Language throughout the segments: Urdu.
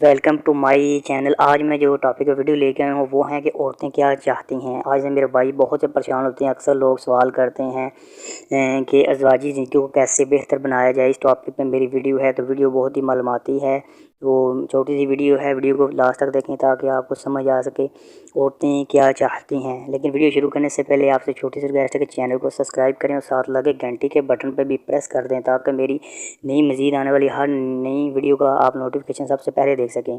Welcome to my channel. آج میں جو ٹاپک ویڈیو لے کے آیا ہوں وہ ہیں کہ عورتیں کیا چاہتی ہیں۔ آج میرے بھائی بہت سے پریشان ہوتے ہیں، اکثر لوگ سوال کرتے ہیں کہ ازواجی زندگی کو کیسے بہتر بنایا جائے۔ اس ٹاپک پہ میری ویڈیو ہے، تو ویڈیو بہت ہی معلوماتی ہے، تو چھوٹی سی ویڈیو ہے، ویڈیو کو لاسٹ تک دیکھیں تاکہ آپ کو سمجھ آ سکے عورتیں کیا چاہتی ہیں۔ لیکن ویڈیو شروع کرنے سے پہلے آپ سے چھوٹی سی ریکویسٹ ہے کہ چینل کو سبسکرائب کریں اور ساتھ لگے گھنٹی کے بٹن پہ بھی پریس کر دیں تاکہ میری نئی مزید آنے والی ہر نئی ویڈیو کا آپ نوٹیفیکیشن سب سے پہلے دیکھ سکیں۔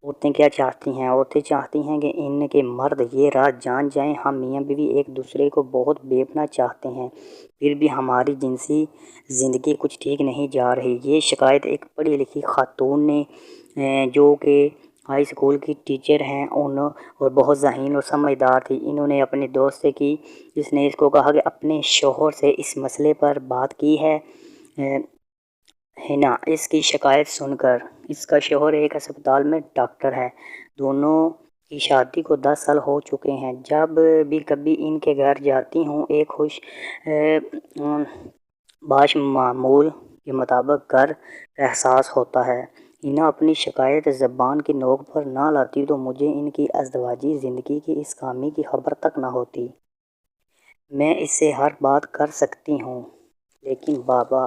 عورتیں کیا چاہتی ہیں؟ عورتیں چاہتی ہیں کہ ان کے مرد یہ راز جان جائیں ہم میاں بیوی ایک دوسرے کو بہت بیپنا چاہتے ہیں، پھر بھی ہماری جنسی زندگی کچھ ٹھیک نہیں جا رہی۔ یہ شکایت ایک پڑھی لکھی خاتون نے جو کہ ہائی اسکول کی ٹیچر ہیں اور بہت ذہین اور سمجھدار تھی، انہوں نے اپنے دوست سے کی، جس نے اس کو کہا کہ اپنے شوہر سے اس مسئلے پر بات کی ہے نا۔ اس کی شکایت سن کر، اس کا شوہر ایک ہسپتال میں ڈاکٹر ہے، دونوں کی شادی کو 10 سال ہو چکے ہیں۔ جب بھی کبھی ان کے گھر جاتی ہوں ایک خوش باش معمول کے مطابق گھر کا احساس ہوتا ہے۔ ہنا اپنی شکایت زبان کی نوک پر نہ لاتی تو مجھے ان کی ازدواجی زندگی کی اس خامی کی خبر تک نہ ہوتی۔ میں اس سے ہر بات کر سکتی ہوں لیکن بابا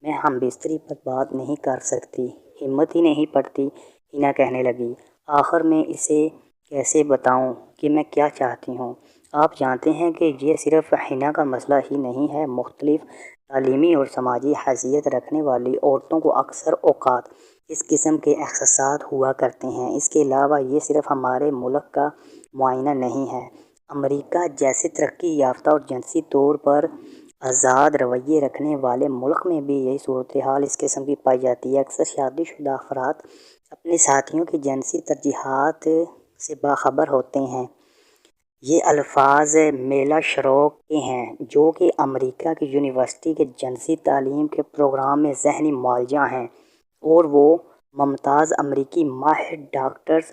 میں ہم بستری پر بات نہیں کر سکتی، ہمت ہی نہیں پڑتی، ہنا کہنے لگی۔ آخر میں اسے کیسے بتاؤں کہ میں کیا چاہتی ہوں؟ آپ جانتے ہیں کہ یہ صرف ہنا کا مسئلہ ہی نہیں ہے، مختلف تعلیمی اور سماجی حیثیت رکھنے والی عورتوں کو اکثر اوقات اس قسم کے احساسات ہوا کرتے ہیں۔ اس کے علاوہ یہ صرف ہمارے ملک کا معائنہ نہیں ہے، امریکہ جیسے ترقی یافتہ اور جنسی طور پر آزاد رویے رکھنے والے ملک میں بھی یہی صورتحال اس قسم کی پائی جاتی ہے۔ اکثر شادی شدہ افراد اپنے ساتھیوں کی جنسی ترجیحات سے باخبر ہوتے ہیں۔ یہ الفاظ میلا شروق کے ہیں جو کہ امریکہ کی یونیورسٹی کے جنسی تعلیم کے پروگرام میں ذہنی معالجہ ہیں، اور وہ ممتاز امریکی ماہر ڈاکٹرز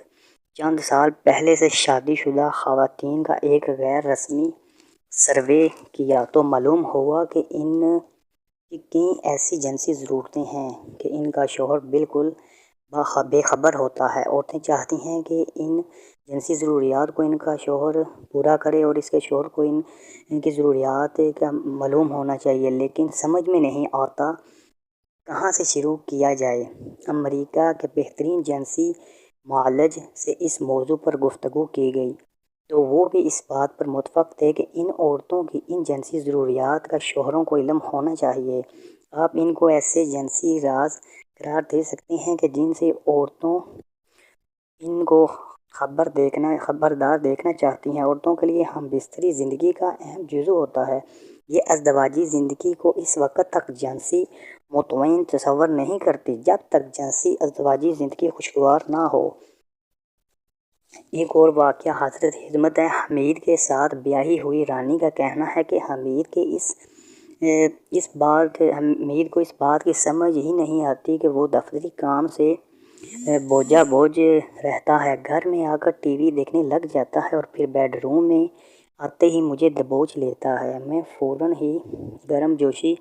چند سال پہلے سے شادی شدہ خواتین کا ایک غیر رسمی سروے کیا تو معلوم ہوا کہ ان کی کئی ایسی جنسی ضرورتیں ہیں کہ ان کا شوہر بالکل بے خبر ہوتا ہے۔ عورتیں چاہتی ہیں کہ ان جنسی ضروریات کو ان کا شوہر پورا کرے اور اس کے شوہر کو ان کی ضروریات کا معلوم ہونا چاہیے، لیکن سمجھ میں نہیں آتا کہاں سے شروع کیا جائے۔ امریکہ کے بہترین جنسی معالج سے اس موضوع پر گفتگو کی گئی تو وہ بھی اس بات پر متفق تھے کہ ان عورتوں کی ان جنسی ضروریات کا شوہروں کو علم ہونا چاہیے۔ آپ ان کو ایسے جنسی راز قرار دے سکتے ہیں کہ جن سے عورتوں ان کو خبردار دیکھنا چاہتی ہیں۔ عورتوں کے لیے ہم بستری زندگی کا اہم جزو ہوتا ہے۔ یہ ازدواجی زندگی کو اس وقت تک جنسی مطمئن تصور نہیں کرتی جب تک جنسی ازدواجی زندگی خوشگوار نہ ہو۔ ایک اور واقعہ حضرت حکمت حمید کے ساتھ بیاہی ہوئی رانی کا کہنا ہے کہ حمید کو اس بات کی سمجھ ہی نہیں آتی کہ وہ دفتری کام سے بوجھ رہتا ہے، گھر میں آ کر ٹی وی دیکھنے لگ جاتا ہے اور پھر بیڈ روم میں آتے ہی مجھے دبوچ لیتا ہے۔ میں فوراً ہی گرم جوشی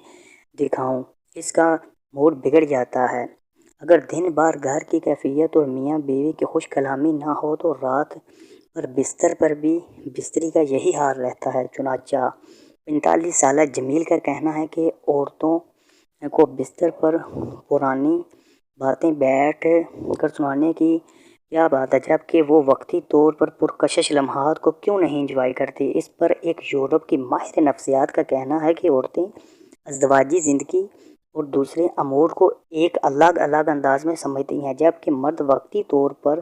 دکھاؤں، اس کا موڈ بگڑ جاتا ہے۔ اگر دن بھر گھر کی کیفیت اور میاں بیوی کی خوش کلامی نہ ہو تو رات پر بستر پر بھی بستری کا یہی حال رہتا ہے۔ چنانچہ 45 سالہ جمیل کا کہنا ہے کہ عورتوں کو بستر پر پرانی باتیں بیٹھ کر سنانے کی کیا بات ہے، جبکہ وہ وقتی طور پر پرکشش لمحات کو کیوں نہیں انجوائے کرتی۔ اس پر ایک یورپ کی ماہر نفسیات کا کہنا ہے کہ عورتیں ازدواجی زندگی اور دوسرے امور کو ایک الگ انداز میں سمجھتی ہیں، جبکہ مرد وقتی طور پر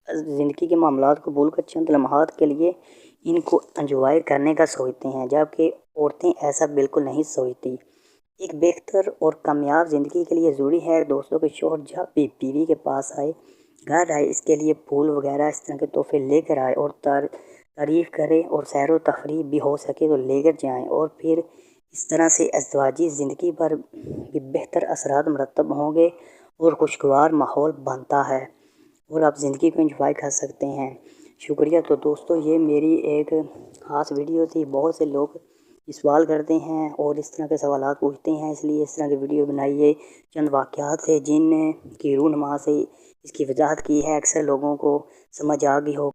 زندگی کے معاملات کو بول کر چند لمحات کے لیے ان کو انجوائے کرنے کا سوچتے ہیں، جبکہ عورتیں ایسا بالکل نہیں سوچتی۔ ایک بہتر اور کامیاب زندگی کے لیے ضروری ہے دوستوں کے شوہر جب بھی بیوی کے پاس گھر آئے اس کے لیے پھول وغیرہ اس طرح کے تحفے لے کر آئے اور تعریف کرے، اور سیر و تفریح بھی ہو سکے تو لے کر جائیں، اور پھر اس طرح سے ازدواجی زندگی پر بھی بہتر اثرات مرتب ہوں گے اور خوشگوار ماحول بنتا ہے اور آپ زندگی کو انجوائے کر سکتے ہیں۔ شکریہ۔ تو دوستو یہ میری ایک خاص ویڈیو تھی، بہت سے لوگ سوال کرتے ہیں اور اس طرح کے سوالات پوچھتے ہیں، اس لیے اس طرح کی ویڈیو بنائیے۔ چند واقعات سے جن کی رونما سے اس کی وضاحت کی ہے، اکثر لوگوں کو سمجھ آ گئی ہو